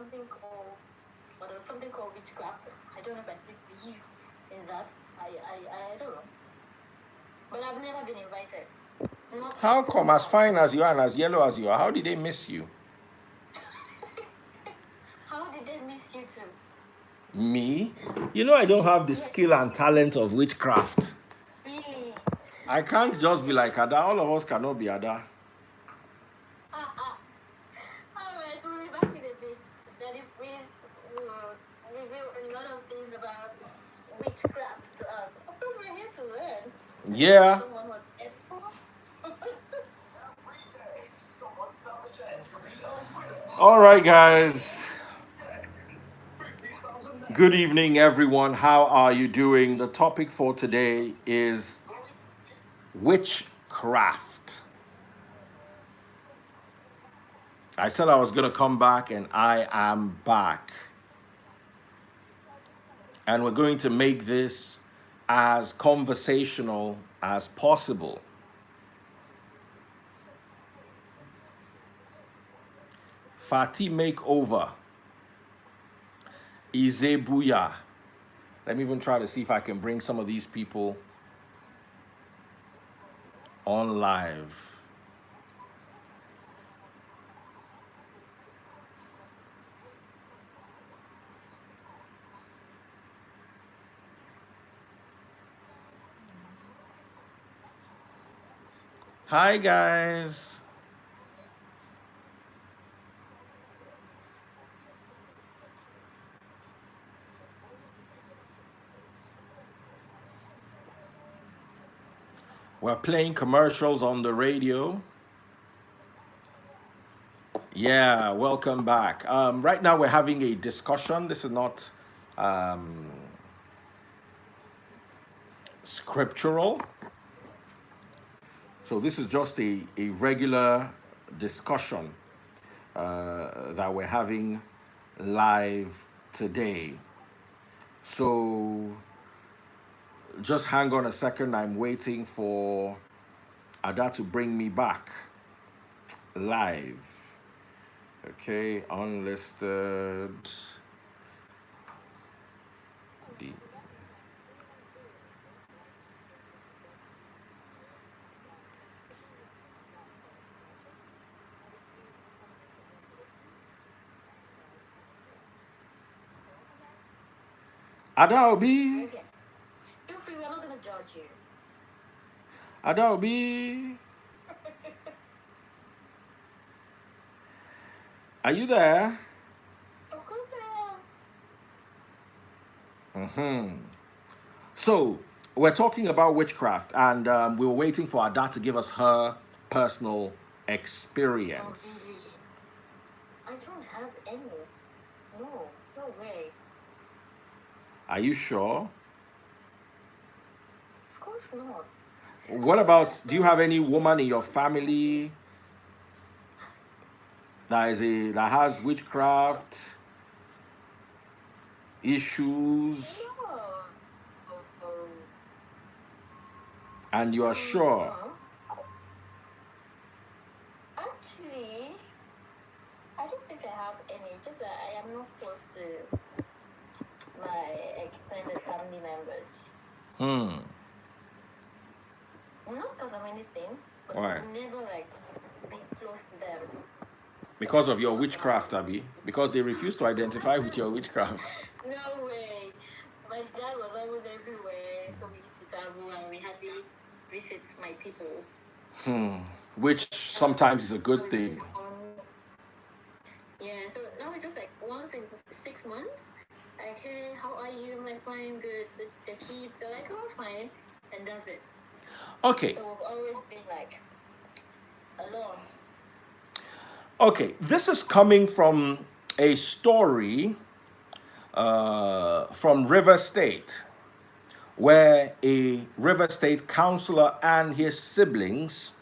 something called, or there was something called witchcraft. I don't know if I believe in that. I don't know. But I've never been invited. Not How come, as once. fine as you are and as yellow as you are, how did they miss you? How did they miss you too? Me? You know I don't have the skill and talent of witchcraft. Really? I can't just be like Ada. All of us cannot be Ada. Alright, we'll be back in a bit. Daddy, please reveal a lot of things about witchcraft to us. Of course, we're here to learn. Yeah. Someone was helpful. All right, guys. Good evening, everyone. How are you doing? The topic for today is witchcraft. I said I was going to come back, and I am back. And we're going to make this as conversational as possible. Fati Makeover. Izebuya. Let me even try to see if I can bring some of these people on live. Hi, guys. We're playing commercials on the radio. Yeah, welcome back. Right now we're having a discussion. This is not scriptural. So this is just a regular discussion that we're having live today. So just hang on a second. I'm waiting for Ada to bring me back live. Okay, unlisted. Ada Obi. Okay. Feel free, we're not going to judge you. Ada Obi. Are you there? Of course I am. So we're talking about witchcraft, and we were waiting for Ada to give us her personal experience. Really? I don't have any. No, no way. Are you sure? Of course not. What about, do you have any woman in your family that has witchcraft issues, No. and you are sure? No. Actually, I don't think I have any. Just that I am not close to my extended family members. Not because of anything, but Why? I've never been close to them. Because of your witchcraft, Abby? Because they refuse to identify with your witchcraft. No way. My dad was always everywhere, so we used to travel and we hardly visit my people. Which sometimes is a good thing. Yeah, so now it's just once in 6 months. Hey, how are you? I'm fine, good. The kids are oh, fine, and that's it. Okay. So we've always been alone. Okay, this is coming from a story from River State, where a River State councillor and his siblings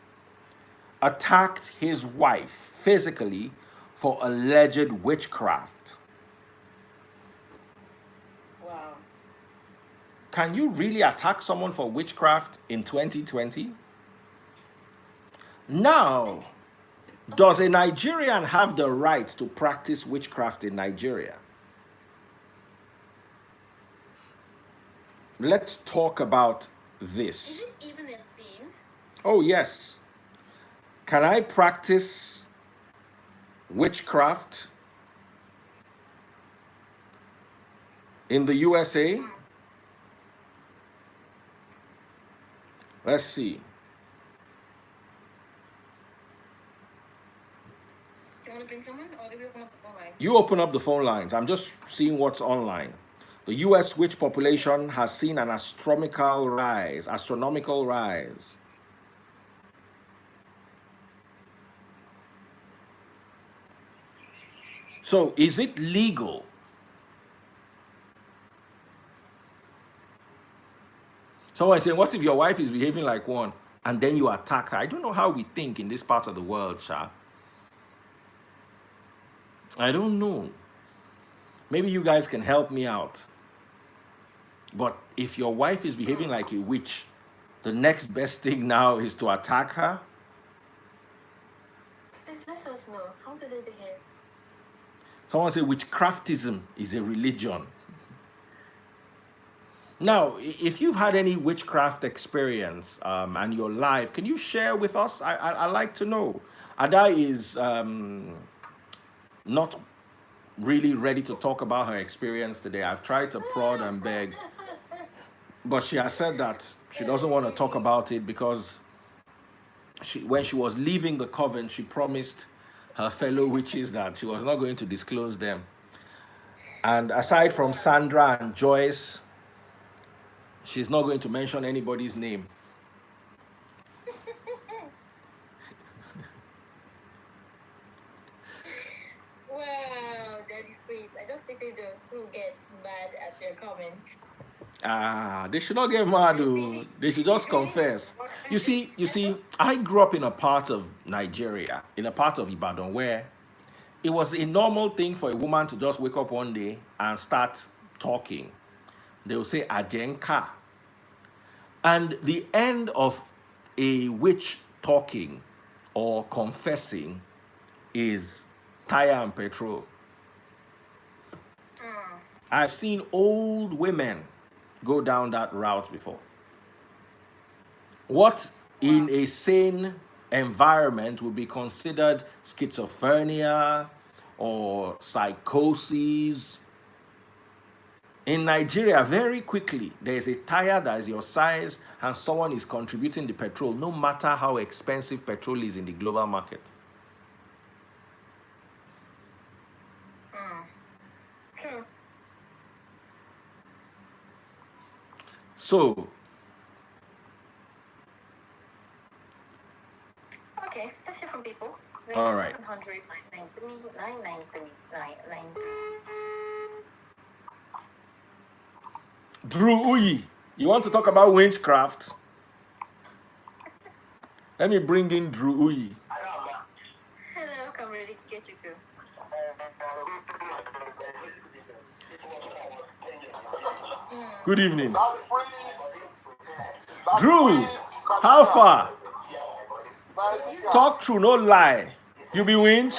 attacked his wife physically for alleged witchcraft. Wow. Can you really attack someone for witchcraft in 2020? Now, Does a Nigerian have the right to practice witchcraft in Nigeria? Let's talk about this. Is it even a thing? Oh, yes. Can I practice witchcraft in the USA? Let's see. Do you want to bring someone, or do we open up the phone line? You open up the phone lines. I'm just seeing what's online. The US witch population has seen an astronomical rise. So, is it legal? Someone is saying, what if your wife is behaving like one and then you attack her? I don't know how we think in this part of the world, Sha. I don't know. Maybe you guys can help me out. But if your wife is behaving like a witch, the next best thing now is to attack her. Please let us know. How do they behave? Someone say witchcraftism is a religion. Now, if you've had any witchcraft experience and you're live, can you share with us? I like to know. Ada is not really ready to talk about her experience today. I've tried to prod and beg, but she has said that she doesn't want to talk about it because when she was leaving the coven, she promised her fellow witches that she was not going to disclose them. And aside from Sandra and Joyce, she's not going to mention anybody's name. Wow, Daddy Freeze. I just pity those who get mad at your comments. They should not get mad, though. They should just confess. You see, I grew up in a part of Nigeria, in a part of Ibadan, where it was a normal thing for a woman to just wake up one day and start talking. They will say Ajenka. And the end of a witch talking or confessing is tire and petrol. I've seen old women go down that route before. What in a sane environment would be considered schizophrenia or psychosis? In Nigeria, very quickly, there is a tire that is your size and someone is contributing the petrol, no matter how expensive petrol is in the global market. True. So, okay, let's hear from people. All right. 700 993 Drew Uyi, you want to talk about witchcraft? Let me bring in Drew Uyi. Hello, come ready to get you through. Good evening. Drew, how far? Talk true, no lie. You be winch?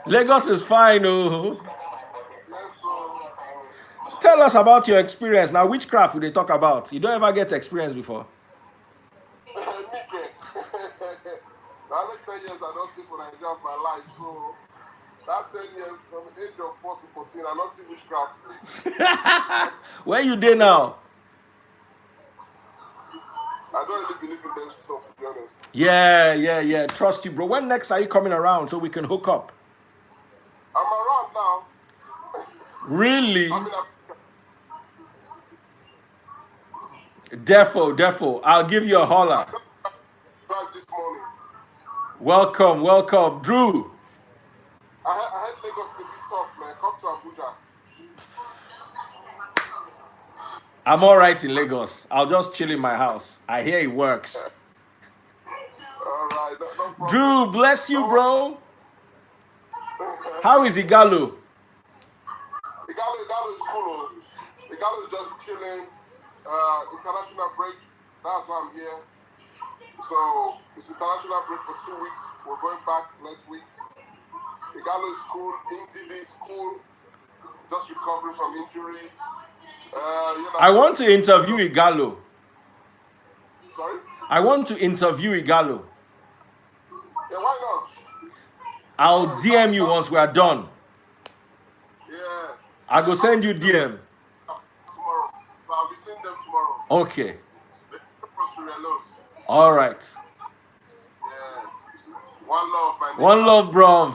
Lagos is fine, oh. Tell us about your experience. Now, witchcraft will they talk about? You don't ever get experience before. The other 10 years I don't sleep when I enjoy my life, so that 10 years from the age of 4 to 14, I don't see witchcraft. Where you there now? I don't really believe in them stuff, to be honest. Yeah. Trust you, bro. When next are you coming around so we can hook up? I'm around now. Really? Defo. I'll give you a holler. This morning. Welcome. Drew. I had Lagos to be tough, man. Come to Abuja. I'm all right in Lagos. I'll just chill in my house. I hear it works. All right, no problem. Drew, bless you, bro. How is Igalo? Igalo is cool. Igalo is just chilling. International break. That's why I'm here. So it's international break for 2 weeks. We're going back next week. Igalo is cool. Indidi is cool. Just recovering from injury. I want to interview Igalo. Sorry? I want to interview Igalo. Yeah, why not? I'll DM you once we are done. Yeah. I go send you DM. Tomorrow. So I'll be seeing them tomorrow. Okay. All right. Yes. One love, my nigga. One love, bro.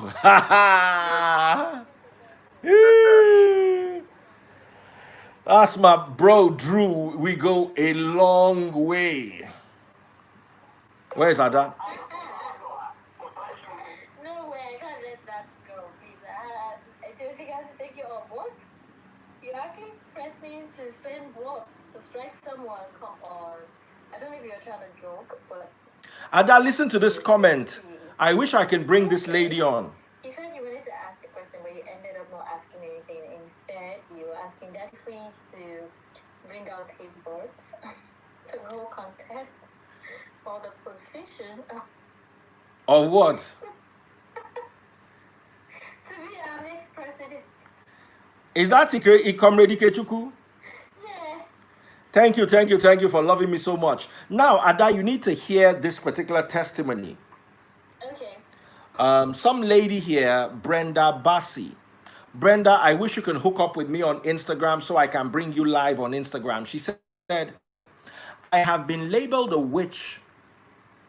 That's my bro, Drew. We go a long way. Where is Ada? No way, I can't let that go, please. Do you think I have to take you on what? You're actually threatening to send what? To strike someone? Come on. I don't know if you're trying to joke, but... Ada, listen to this comment. I wish I can bring this lady on. He said you wanted to ask a question, but you ended up not asking anything. Instead, you were asking Daddy Prince to bring out his birds to no contest for the position Of what? to be our next president. Is that Comrade Ikechukwu? Yeah. Thank you for loving me so much. Now, Ada, you need to hear this particular testimony. Okay. Some lady here, Brenda Bassi. Brenda, I wish you can hook up with me on Instagram so I can bring you live on Instagram. She said, I have been labeled a witch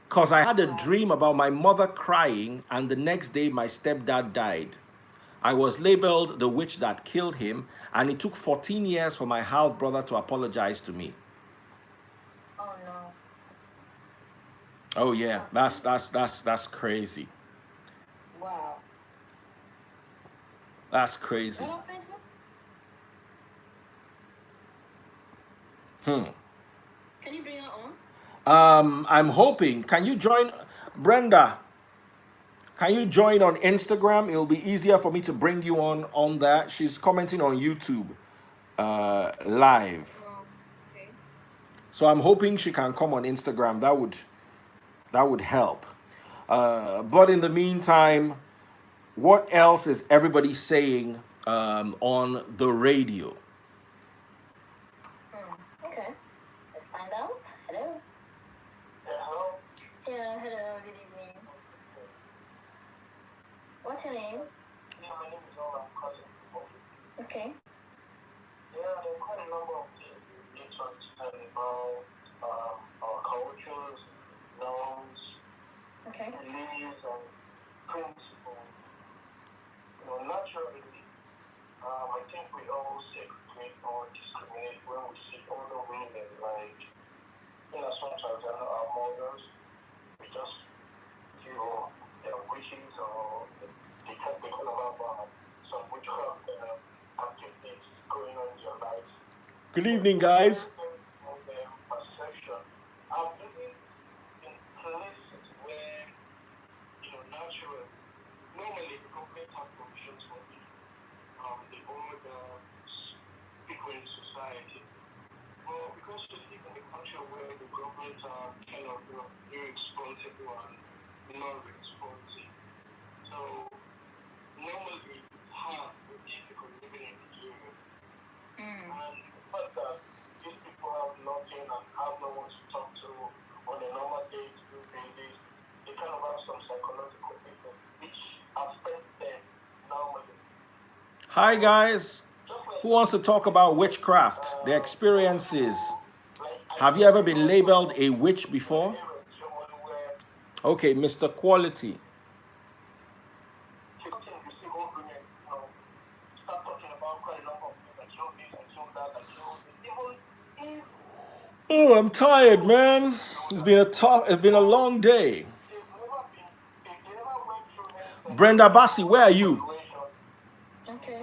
because I had a dream about my mother crying and the next day my stepdad died. I was labeled the witch that killed him, and it took 14 years for my half brother to apologize to me. Oh no. Oh yeah, that's crazy. Wow. That's crazy. Is that on Facebook? Can you bring her on? I'm hoping. Can you join, Brenda? Can you join on Instagram? It'll be easier for me to bring you on that. She's commenting on YouTube live. Okay. So I'm hoping she can come on Instagram. That would help. But in the meantime, what else is everybody saying on the radio? Okay. Let's find out. Hello. Hello? Yeah, hello, good evening. What's your name? Yeah, my name is Ola. I'm calling. Okay. Yeah, there are quite a number of things we need to understand about our cultures, norms, Okay. beliefs, and principles. Naturally, I think we all segregate or discriminate when we see older women, like, sometimes they're not our mothers. We just feel they're witches or they can't be all about some witchcraft activities going on in your life. Good evening, guys. Perception. I'm living in places where, naturally, normally the government has provisions for the older people in society. Well, because we live in a country where the government are kind of irresponsible and non-responsive. So normally it's hard for people living in the area. And the fact that these people have nothing and have no one to talk to on a normal day-to-day basis, they kind of have some psychological people which affect them normally. Hi, guys. Who wants to talk about witchcraft, their experiences? Have you ever been labeled a witch before? Okay, Mr. Quality. Oh, I'm tired, man. It's been a long day. Brenda Bassi, where are you? Okay.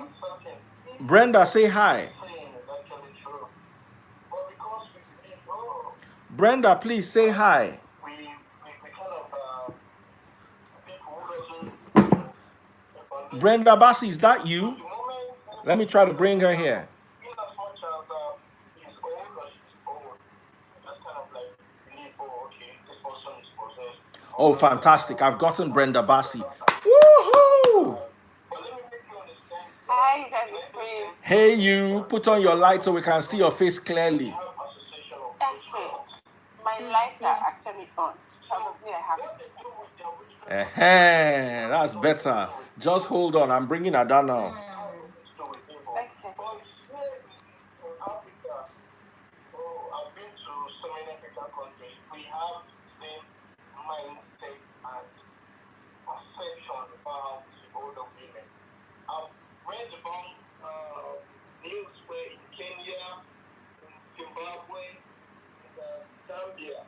Brenda, say hi. Brenda, please say hi. Brenda Bassi, is that you? Let me try to bring her here. Oh, fantastic. I've gotten Brenda Bassi. Woohoo! But let me make you understand. Hi, Daddy Queen. Hey, you. Put on your light so we can see your face We clearly. have association of Okay. witchcraft. My lights are Yeah. actually on. Probably I have What to they check. do with their witchcraft That's better. Just hold on. I'm bringing Ada now. has nothing to do with evil. Okay. But here in Africa, oh, I've been to so many African countries. We have the same mindset and perception about the older women. I've read about news where in Kenya, in Zimbabwe, in Zambia,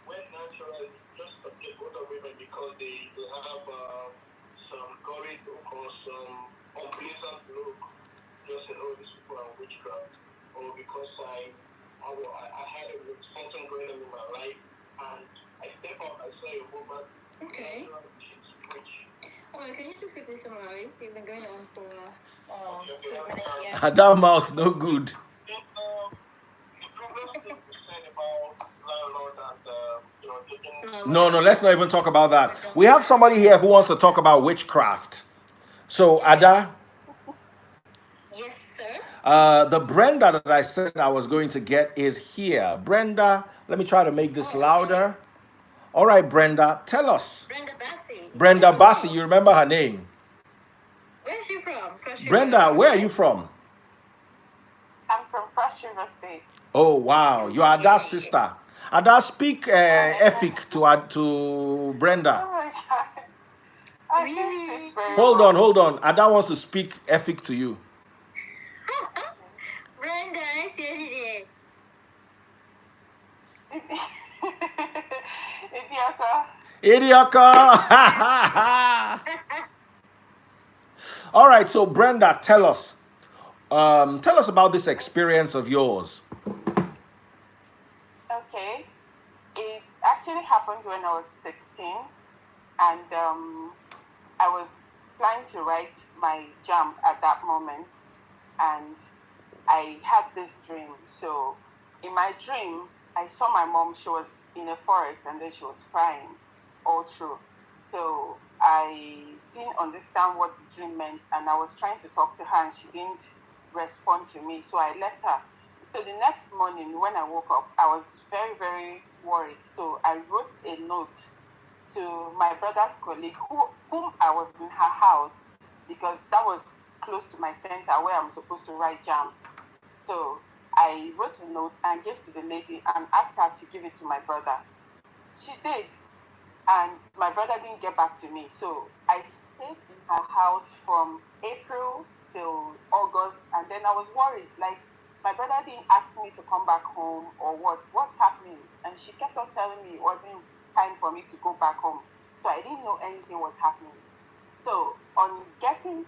when naturally just subject older women because they have some gory look or some unpleasant look, just say, oh, these people are witchcraft, or because I had something going on in my life, and I step out, I saw a woman, Okay. she's witch. Alright, can you just quickly summarize? You've been going on for Okay, 2 minutes, yeah. Ada mouth no good. The previous thing you said about landlord and taking No, let's not even talk about that. We have somebody here who wants to talk about witchcraft. So, Ada, Yes, sir. the Brenda that I said I was going to get is here. Brenda, let me try to make this louder. All right, Brenda, tell us. Brenda Bassi. Brenda Bassi, you remember her name? Where's she from? Cross River. Brenda, where are you from? I'm from Cross River State. Oh, wow. You are Ada's sister. Ada, speak Efik to Brenda. Oh my God. I Really? can speak very Hold well. on. Ada wants to speak Efik to you. Brenda, I said it. Idiaka. Idiaka! All right, so Brenda, tell us about this experience of yours. Okay. It actually happened when I was 16, and I was planning to write my jam at that moment, and I had this dream. So in my dream, I saw my mom. She was in a forest, and then she was crying all through. So I didn't understand what the dream meant, and I was trying to talk to her, and she didn't respond to me. So I left her. So the next morning, when I woke up, I was very, very worried. So I wrote a note to my brother's colleague, whom I was in her house, because that was close to my center where I'm supposed to write jam. So I wrote a note and gave to the lady and asked her to give it to my brother. She did, and my brother didn't get back to me. So I stayed in her house from April till August, and then I was worried, like, my brother didn't ask me to come back home or what's happening, and she kept on telling me it wasn't time for me to go back home. So I didn't know anything was happening. So on getting,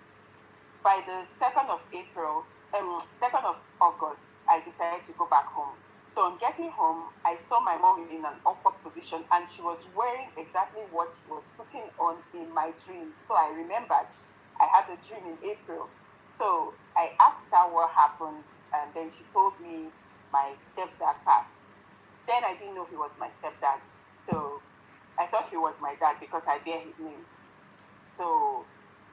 by the 2nd of April, 2nd of August, I decided to go back home. So on getting home, I saw my mom in an awkward position, and she was wearing exactly what she was putting on in my dream. So I remembered I had a dream in April. So I asked her what happened, and then she told me my stepdad passed. Then I didn't know he was my stepdad. So I thought he was my dad because I bear his name. So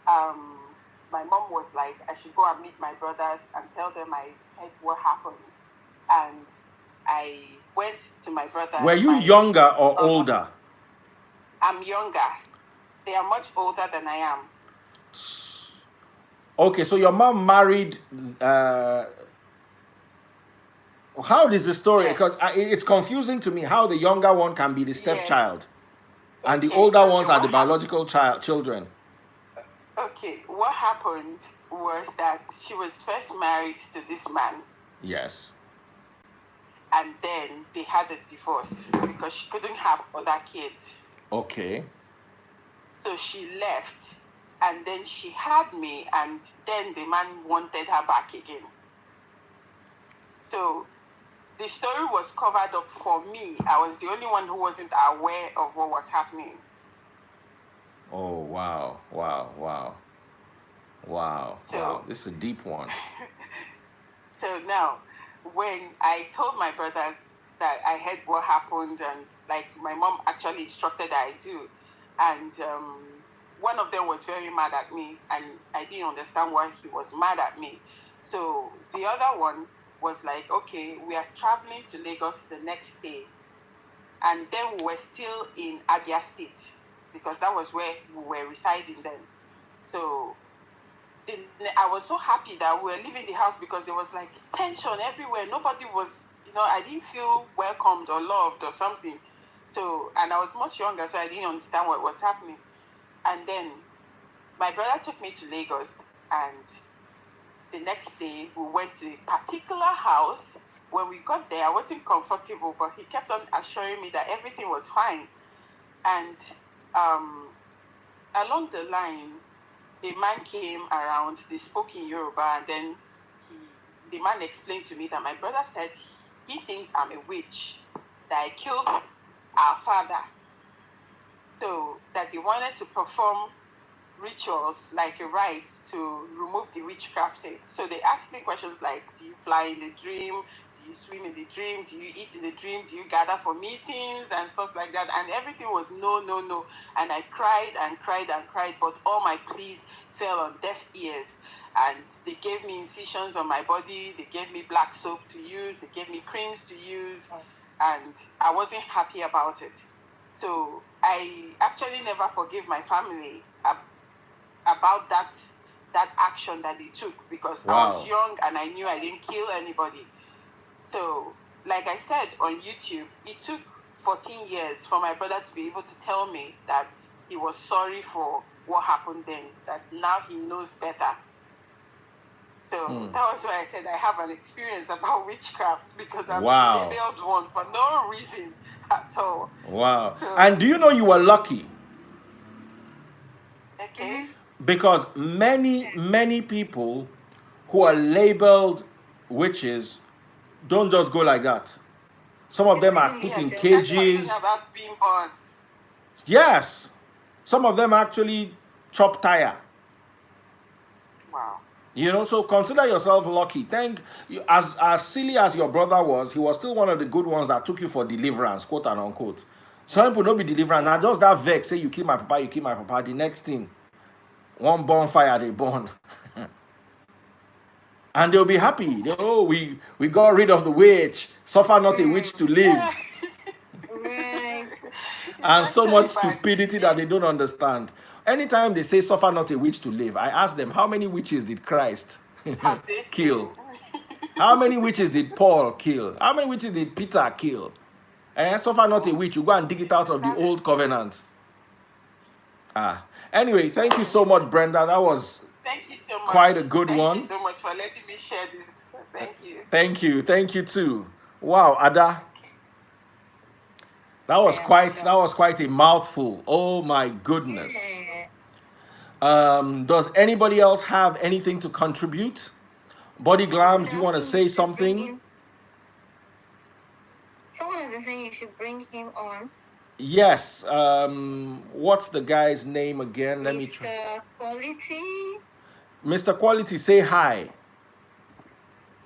my mom was like, I should go and meet my brothers and tell them I heard what happened. And I went to my brother. Were you younger or older? I'm younger. They are much older than I am. Okay, so your mom married. How is the story? Yes. Because it's confusing to me how the younger one can be the stepchild, and the Okay, older okay, ones are the what biological children. Okay, what happened was that she was first married to this man, Yes. and then they had a divorce because she couldn't have other kids. Okay. So she left, and then she had me, and then the man wanted her back again. So the story was covered up for me. I was the only one who wasn't aware of what was happening. Oh, wow. So- This is a deep one. So now, when I told my brothers that I heard what happened, and like my mom actually instructed that I do. And one of them was very mad at me, and I didn't understand why he was mad at me. So the other one was like, okay, we are traveling to Lagos the next day. And then we were still in Abia State, because that was where we were residing then. So I was so happy that we were leaving the house, because there was like tension everywhere. Nobody was, I didn't feel welcomed or loved or something. So, and I was much younger, so I didn't understand what was happening. And then my brother took me to Lagos, and the next day we went to a particular house. When we got there, I wasn't comfortable, but he kept on assuring me that everything was fine. And along the line, a man came around, they spoke in Yoruba, and then the man explained to me that my brother said he thinks I'm a witch, that I killed our father. So that they wanted to perform rituals, like a rite, to remove the witchcraft. So they asked me questions like, do you fly in the dream? Do you swim in the dream? Do you eat in the dream? Do you gather for meetings and stuff like that? And everything was no, no, no. And I cried and cried and cried, but all my pleas fell on deaf ears. And they gave me incisions on my body. They gave me black soap to use. They gave me creams to use. And I wasn't happy about it. So I actually never forgave my family about that action that they took, because I was young and I knew I didn't kill anybody. So, like I said on YouTube, it took 14 years for my brother to be able to tell me that he was sorry for what happened then, that now he knows better. So that was why I said I have an experience about witchcraft, because I've been labeled one for no reason at all. Wow. So, and do you know you were lucky? Okay. Because many people who are labeled witches don't just go like that. Some of them are put in cages. About being born. Yes. Some of them actually chop tire. Wow. So consider yourself lucky. Thank you. As silly as your brother was, he was still one of the good ones that took you for deliverance, quote and unquote. Some people don't be deliverance. Now just that vex, say you kill my papa, you kill my papa. The next thing, one bonfire they burn. And they'll be happy. We got rid of the witch. Suffer not a witch to live. Right. And so much stupidity that they don't understand. Anytime they say suffer not a witch to live, I ask them, how many witches did Christ kill? How many witches did Paul kill? How many witches did Peter kill? Suffer not a witch. You go and dig it out of the old covenant. Anyway, thank you so much, Brenda. That was quite a good one. Thank you so much for letting me share this. Thank you. Thank you too. Wow, Ada. That was quite a mouthful. Oh my goodness. Does anybody else have anything to contribute? Body Glams, do you want to say something? Someone is saying you should bring him on. Yes. What's the guy's name again? Let me try. Mr. Quality. Mr. Quality, say hi.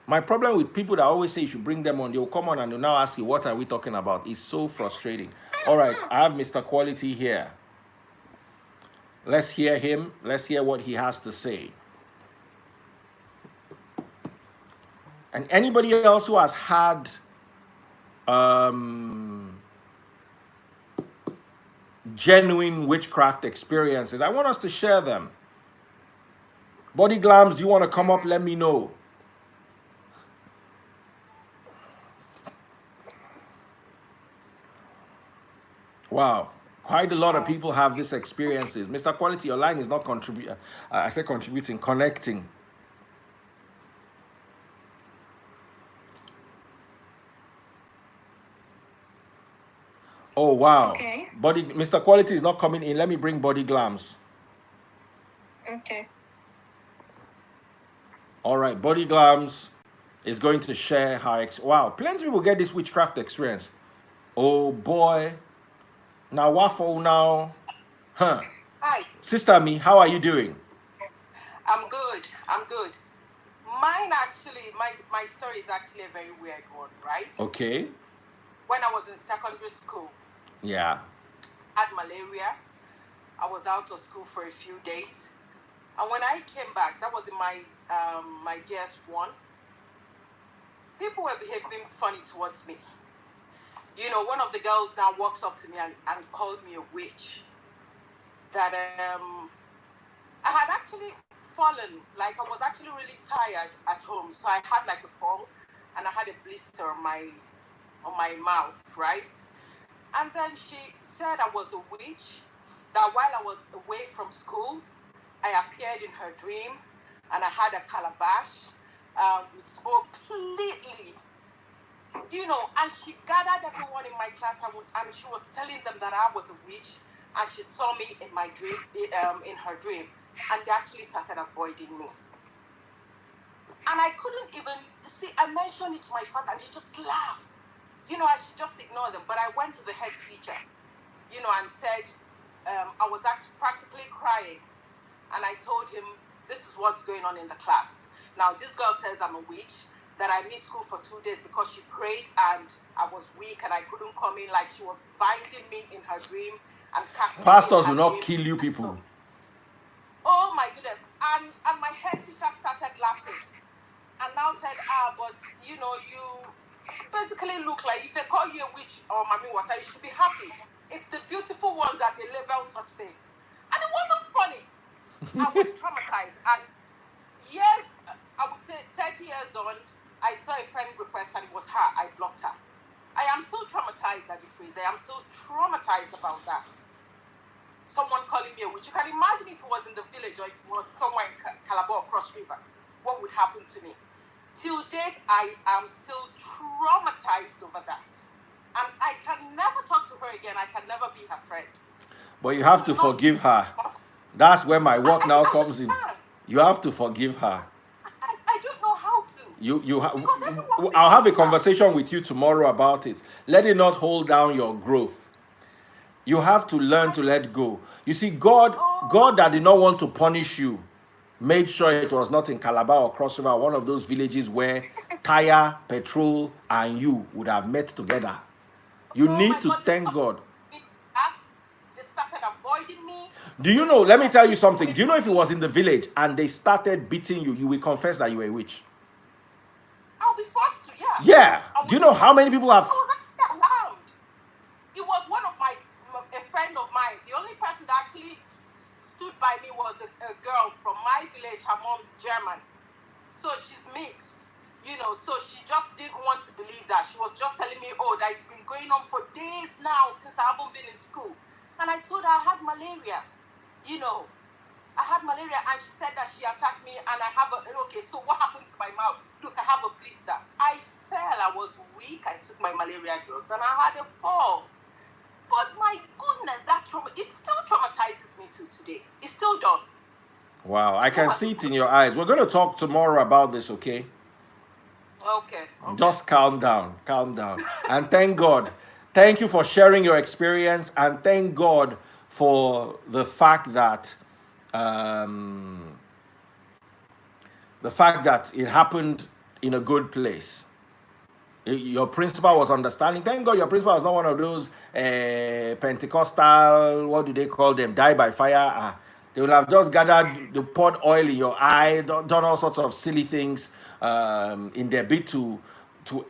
My problem with people that always say you should bring them on, they'll come on and they'll now ask you, what are we talking about? It's so frustrating. All right, I have Mr. Quality here. Let's hear him. Let's hear what he has to say. And anybody else who has had genuine witchcraft experiences, I want us to share them. Body Glams, do you want to come up? Let me know. Wow, quite a lot of people have these experiences. Mr. Quality, your line is not contributing. I say contributing, connecting. Oh wow. Okay. Mr. Quality is not coming in. Let me bring Body Glams. Okay. All right, Body Glams is going to share her wow, plenty of people get this witchcraft experience. Oh boy. Now waffle now. Huh. Hi. Sister Me, how are you doing? I'm good. Mine actually, my story is actually a very weird one, right? Okay. when I was in secondary school. Yeah. Had malaria. I was out of school for a few days. And when I came back, that was in my my JS1, people were behaving funny towards me. You know, one of the girls now walks up to me and called me a witch. That I had actually fallen, like I was actually really tired at home. So I had like a fall and I had a blister on my mouth, right? And then she said I was a witch, that while I was away from school, I appeared in her dream and I had a calabash with smoke completely, you know, and she gathered everyone in my class and she was telling them that I was a witch and she saw me in my dream, in her dream, and they actually started avoiding me. And I couldn't even see, I mentioned it to my father and he just laughed. You know, I should just ignore them. But I went to the head teacher, you know, and said, I was practically crying. And I told him, this is what's going on in the class. Now, this girl says I'm a witch, that I missed school for 2 days because she prayed and I was weak and I couldn't come in, like she was binding me in her dream and casting me in Pastors her will not dream. kill you people. Oh my goodness. And my head teacher started laughing and now said, but you know, you basically look like, if they call you a witch or Mami Water, you should be happy. It's the beautiful ones that they label such things. And it wasn't funny. I was traumatized. And years, I would say 30 years on, I saw a friend request and it was her. I blocked her. I am still traumatized at the freeze. I am still traumatized about that. Someone calling me a witch. You can imagine if it was in the village or if it was somewhere in Calabar or Cross River, what would happen to me? Till date, I am still traumatized over that. And I can never talk to her again. I can never be her friend. But you have to forgive her. That's where my work now comes in. You have to forgive her. I don't know how to. I'll have a conversation with you tomorrow about it. Let it not hold down your growth. You have to learn to let go. You see, God that did not want to punish you, made sure it was not in Calabar or Cross River, one of those villages where Tire, Petrol, and you would have met together. You need to thank God. They started avoiding me. Do you know, let me tell you something. Do you know if it was in the village and they started beating you, you will confess that you were a witch? I'll be forced to, yeah. Yeah. Do you know how many people have... I was actually alarmed. It was a friend of mine. The only person that actually stood by me was a girl from my village. Her mom's German. So she's mixed, you know, so she just didn't want to believe that. She was just telling me, oh, that it's been going on for days now since I haven't been in school. And I told her I had malaria, you know. I had malaria and she said that she attacked me and I have okay, so what happened to my mouth? Look, I have a blister. I fell, I was weak, I took my malaria drugs and I had a fall. But my goodness, that trauma, it still traumatizes me to today. It still does. Wow, I can see it in your eyes. We're going to talk tomorrow about this, okay? Okay. Just calm down, and thank God. Thank you for sharing your experience, and thank God for the fact that it happened in a good place. Your principal was understanding. Thank God your principal was not one of those Pentecostal, what do they call them, die by fire. They will have just gathered, they poured oil in your eye, done all sorts of silly things in their bid to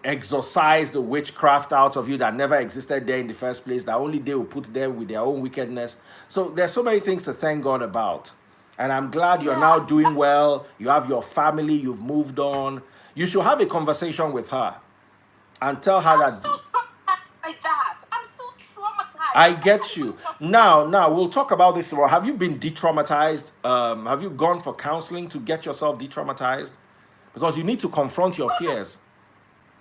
exorcise the witchcraft out of you that never existed there in the first place, that only they will put there with their own wickedness. So there's so many things to thank God about. And I'm glad you're now doing well. You have your family, you've moved on. You should have a conversation with her and tell her I'm still like that. I'm still traumatized. I get you. Now we'll talk about this tomorrow. Have you been de-traumatized? Have you gone for counseling to get yourself de-traumatized? Because you need to confront your fears.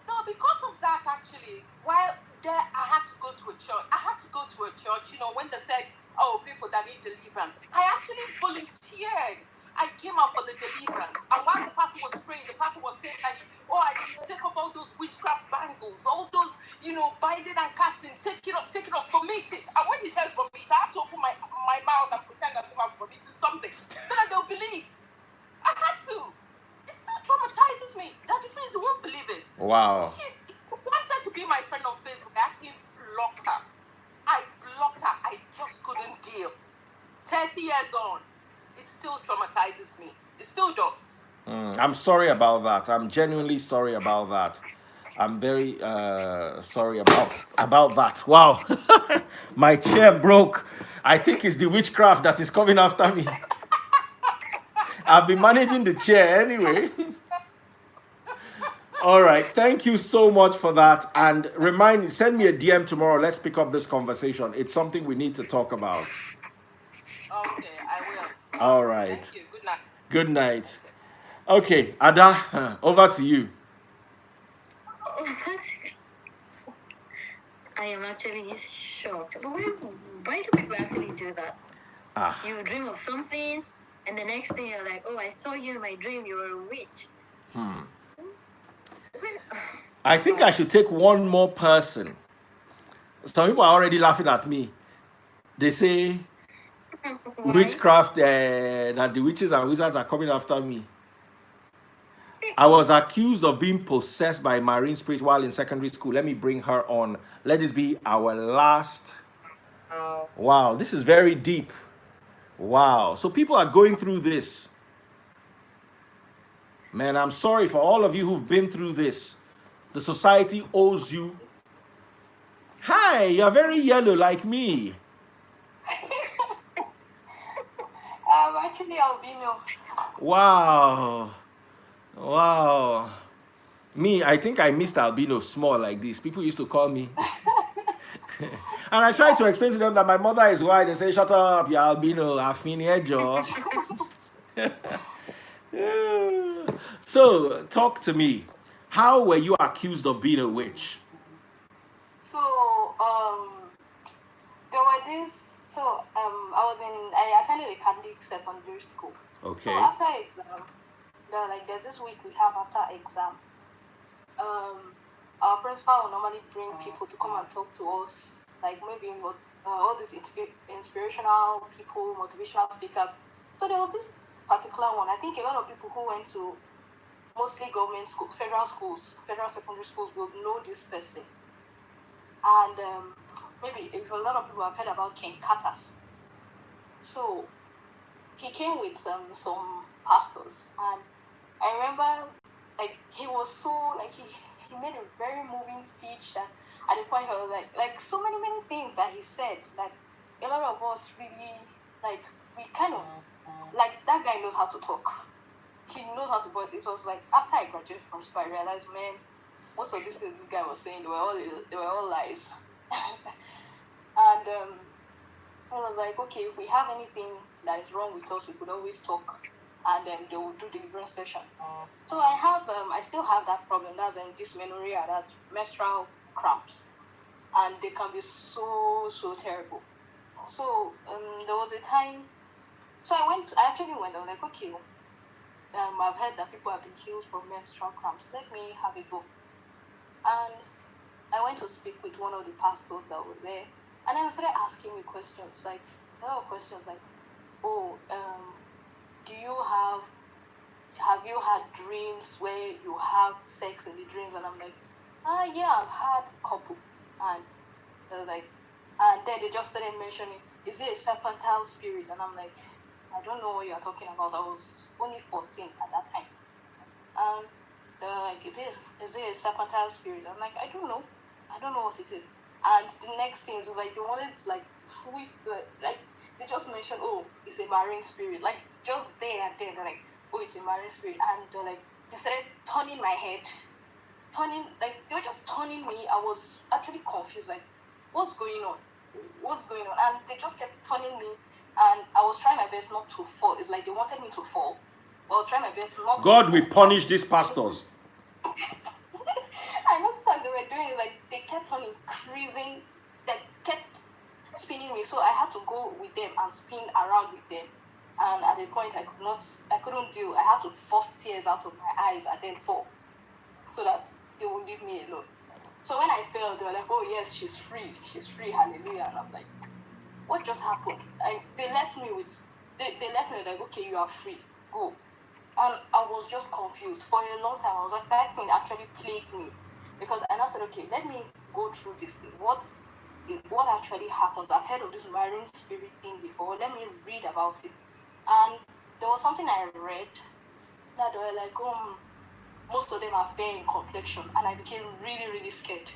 No, because of that, actually, while there, I had to go to a church. You know, when they said, oh, people that need deliverance, I actually volunteered. I came out for the deliverance. And while the pastor was praying, the pastor was saying, like, oh, I take off all those witchcraft bangles, all those, you know, binding and casting, take it off, vomit it. And when he says vomit, I have to open my mouth and pretend as if I'm vomiting something so that they'll believe. I had to. It still traumatizes me. That difference, you won't believe it. Wow. She wanted to be my friend on Facebook. I 30 years on, it still traumatizes me. It still does. I'm sorry about that. I'm genuinely sorry about that. I'm very sorry about that. Wow, my chair broke. I think it's the witchcraft that is coming after me. I've been managing the chair anyway. All right. Thank you so much for that. And send me a DM tomorrow. Let's pick up this conversation. It's something we need to talk about. Okay, I will. All right. Thank you. Good night. Good night. Okay, Ada, over to you. I am actually shocked. But why do people actually do that? You dream of something, and the next thing you're like, oh, I saw you in my dream, you were a witch. I think I should take one more person. Some people are already laughing at me. They say witchcraft, that the witches and wizards are coming after me. I was accused of being possessed by a marine spirit while in secondary school. Let me bring her on. Let this be our last. Wow, this is very deep. Wow. So people are going through this. Man, I'm sorry for all of you who've been through this. The society owes you. Hi, you're very yellow like me. I'm actually albino. Wow. Wow. Me, I think I missed albino small like this. People used to call me. And I tried to explain to them that my mother is white. They say, shut up, you're albino. So, talk to me. How were you accused of being a witch? So, there were these. I attended a Catholic secondary school. Okay. So after exam, there's this week we have after exam. Our principal will normally bring people to come and talk to us, like maybe all these inspirational people, motivational speakers. So there was this particular one. I think a lot of people who went to mostly government schools, federal secondary schools will know this person. And maybe if a lot of people have heard about King Katas. So he came with some pastors, and I remember he was so he made a very moving speech that at the point I was like so many things that he said that a lot of us really we kind of that guy knows how to talk. He knows how to, but it was after I graduated from school, I realized, man, most of these things this guy was saying, they were all lies. And I was like, okay, if we have anything that is wrong with us, we could always talk, and then they will do deliverance session. So I still have that problem. That's dysmenorrhea, that's menstrual cramps, and they can be so terrible. So there was a time. So I actually went. I was like, okay, I've heard that people have been healed from menstrual cramps. Let me have a go. And I went to speak with one of the pastors that were there, and I started asking me questions, a lot of questions, oh, do you have you had dreams where you have sex in the dreams? And I'm like, yeah, I've had a couple. And they're like, and then they just started mentioning, is it a serpentine spirit? And I'm like, I don't know what you're talking about. I was only 14 at that time. And they're like, is it a serpentine spirit? I'm like, I don't know what it is. And the next thing was they wanted to twist they just mentioned, oh, it's a marine spirit. Just there and then they're like, oh, it's a marine spirit. And they're they started turning my head, they were just turning me. I was actually confused, what's going on? And they just kept turning me, and I was trying my best not to fall. It's they wanted me to fall. I was trying my best not God to will punish these pastors. I noticed as they were doing it, they kept on increasing, they kept spinning me, so I had to go with them and spin around with them. And at the point I couldn't deal. I had to force tears out of my eyes and then fall, so that they would leave me alone. So when I fell, they were like, oh yes, she's free, hallelujah. And I'm like, what just happened? They left me with okay, you are free, go. And I was just confused for a long time. I was that thing actually plagued me, because I now said, okay, let me go through this thing. What what actually happens. I've heard of this marine spirit thing before. Let me read about it. And there was something I read that they were like, most of them are fair in complexion, and I became really, really scared.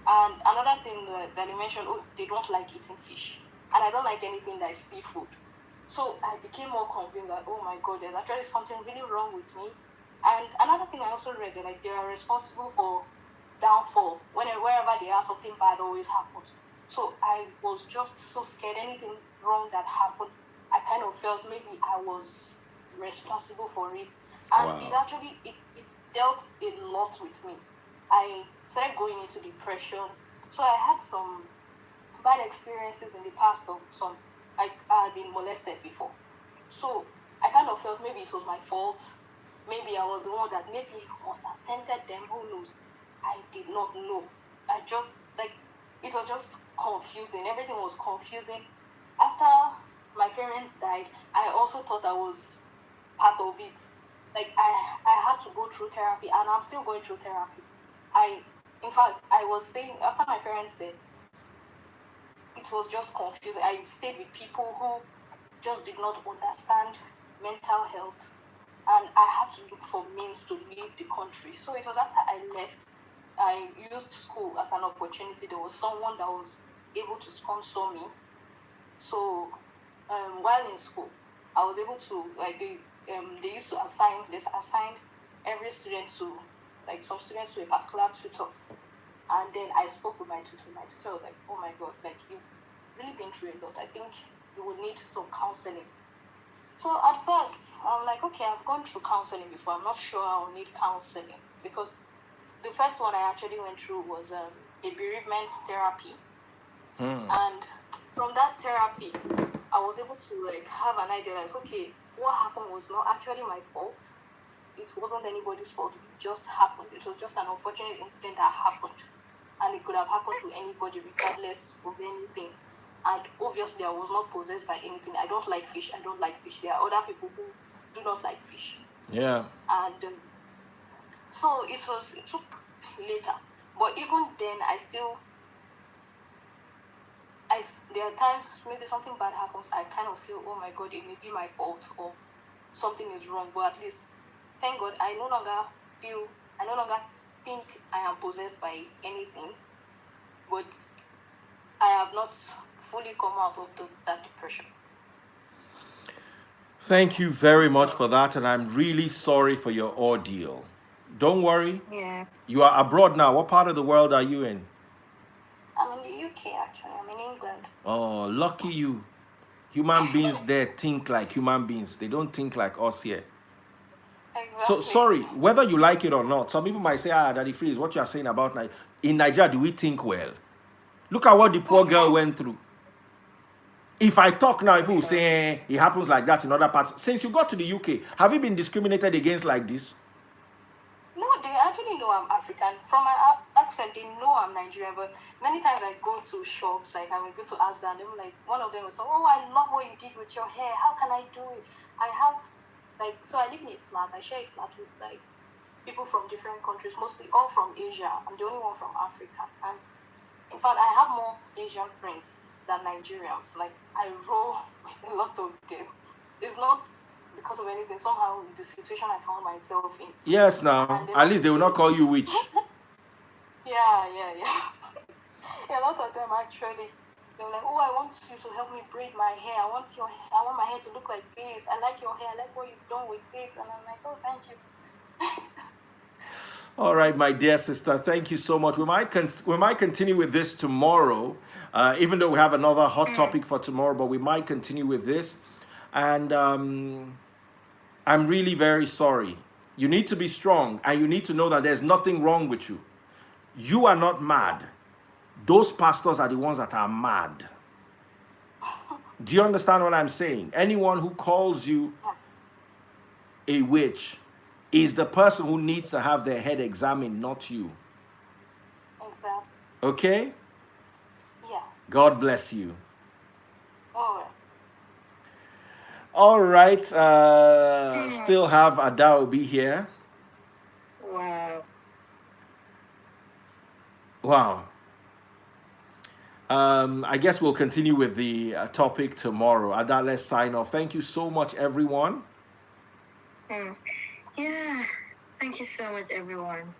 And another thing that they mentioned, they don't like eating fish, and I don't like anything that is seafood. So I became more convinced that, oh my God, there's actually something really wrong with me. And another thing I also read that like they are responsible for downfall. Wherever they are, something bad always happens. So I was just so scared. Anything wrong that happened, I kind of felt maybe I was responsible for it. And it Wow. actually it dealt a lot with me. I started going into depression. So I had some bad experiences in the past of some I had been molested before. So I kind of felt maybe it was my fault. Maybe I was the one that maybe must have tempted them. Who knows? I did not know. I just like it was just confusing. Everything was confusing. After my parents died, I also thought I was part of it. Like I had to go through therapy, and I'm still going through therapy. In fact, I was staying after my parents died. It was just confusing. I stayed with people who just did not understand mental health, and I had to look for means to leave the country. So it was after I left, I used school as an opportunity. There was someone that was able to sponsor me. So while in school, I was able to they used to assign every student to some students to a particular tutor. And then I spoke with my tutor. My tutor was like, oh my God, like you've really been through a lot. I think you would need some counseling. So at first, I'm like, okay, I've gone through counseling before. I'm not sure I'll need counseling because the first one I actually went through was a bereavement therapy. And from that therapy, I was able to have an idea okay, what happened was not actually my fault. It wasn't anybody's fault. It just happened. It was just an unfortunate incident that happened. And it could have happened to anybody regardless of anything. And obviously, I was not possessed by anything. I don't like fish. There are other people who do not like fish. Yeah. And so it took later. But even then, there are times maybe something bad happens. I kind of feel, oh my God, it may be my fault or something is wrong. But at least, thank God, I no longer think I am possessed by anything. But I have not fully come out of that depression. Thank you very much for that, and I'm really sorry for your ordeal. Don't worry. Yeah. You are abroad now. What part of the world are you in? I'm in the UK, actually. I'm in England. Oh, lucky you. Human beings there think like human beings. They don't think like us here. So Exactly. sorry, whether you like it or not, some people might say, Daddy Freeze, what you are saying about in Nigeria, do we think well? Look at what the poor girl went through. If I talk now, people will say it happens like that in other parts. Since you got to the UK, have you been discriminated against like this? No, they actually know I'm African. From my accent, they know I'm Nigerian. But many times I go to shops, like I will go to ask them, one of them will say, oh, I love what you did with your hair. How can I do it? I have, so I live in a flat. I share a flat with, people from different countries, mostly all from Asia. I'm the only one from Africa. And in fact, I have more Asian friends than Nigerians. I roll with a lot of them. It's not because of anything. Somehow, the situation I found myself in. Yes, now. At least they will not call you witch. Yeah. Yeah, a lot of them actually. They were like, oh, I want you to help me braid my hair. I want my hair to look like this. I like your hair. I like what you've done with it. And I'm like, oh, thank you. All right, my dear sister, thank you so much. We might continue with this tomorrow, even though we have another hot topic for tomorrow, but we might continue with this. And I'm really very sorry. You need to be strong, and you need to know that there's nothing wrong with you. You are not mad. Those pastors are the ones that are mad. Do you understand what I'm saying? Anyone who calls you a witch is the person who needs to have their head examined, not you. Exactly. Okay? Yeah. God bless you. Oh. All right. Still have Adaobi here. Wow. Wow. I guess we'll continue with the topic tomorrow. Ada, let's sign off. Thank you so much, everyone. Yeah. Thank you so much, everyone.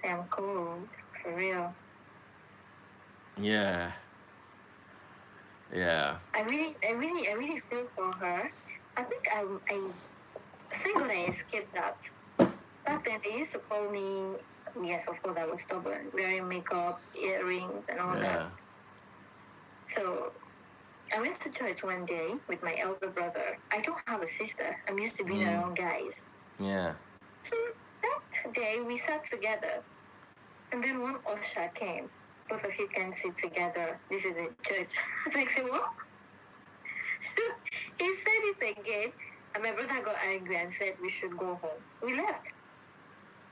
I'm cold, for real. Yeah. Yeah. I really feel for her. I think thank God I escaped that. Back then, they used to call me, yes, of course, I was stubborn, wearing makeup, earrings, and all that. So I went to church one day with my elder brother. I don't have a sister. I'm used to being around guys. Yeah. So that day, we sat together. And then one usher came. Both of you can sit together. This is a church. I was like, say what? He said it again. And my brother got angry and said we should go home. We left.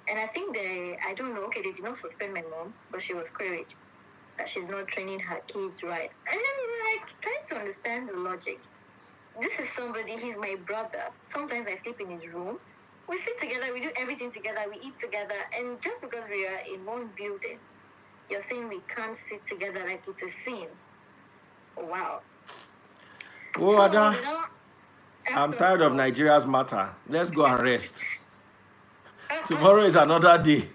And I think I don't know, okay, they did not suspend my mom, but she was queried that she's not training her kids right. And then we were like trying to understand the logic. This is somebody, he's my brother. Sometimes I sleep in his room. We sleep together, we do everything together, we eat together. And just because we are in one building, you're saying we can't sit together like it's a sin. Wow. Oh, Ada, I'm tired of Nigeria's matter. Let's go and rest. Tomorrow is another day.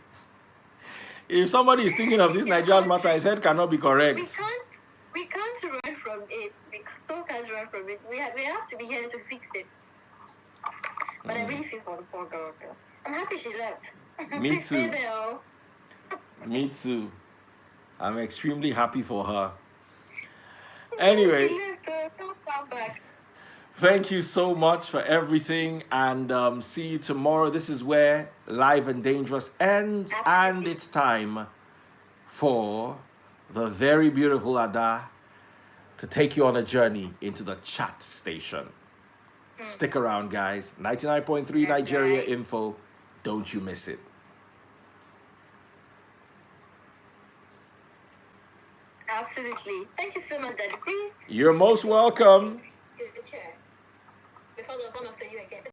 If somebody is thinking of this Nigeria's matter, his head cannot be correct. We can't run from it. We so can't run from it. We have to be here to fix it. But I really feel for the poor girl. I'm happy she left. Me Please too. stay there. Me too. I'm extremely happy for her. Anyway, She left, don't come back. thank you so much for everything, and see you tomorrow. This is where Live and Dangerous ends, and it's time for the very beautiful Ada to take you on a journey into the chat station. Stick around, guys. 99.3 Nigeria Info. Don't you miss it. Absolutely. Thank you so much, Daddy. Please. You're most welcome. Get the chair. Before they come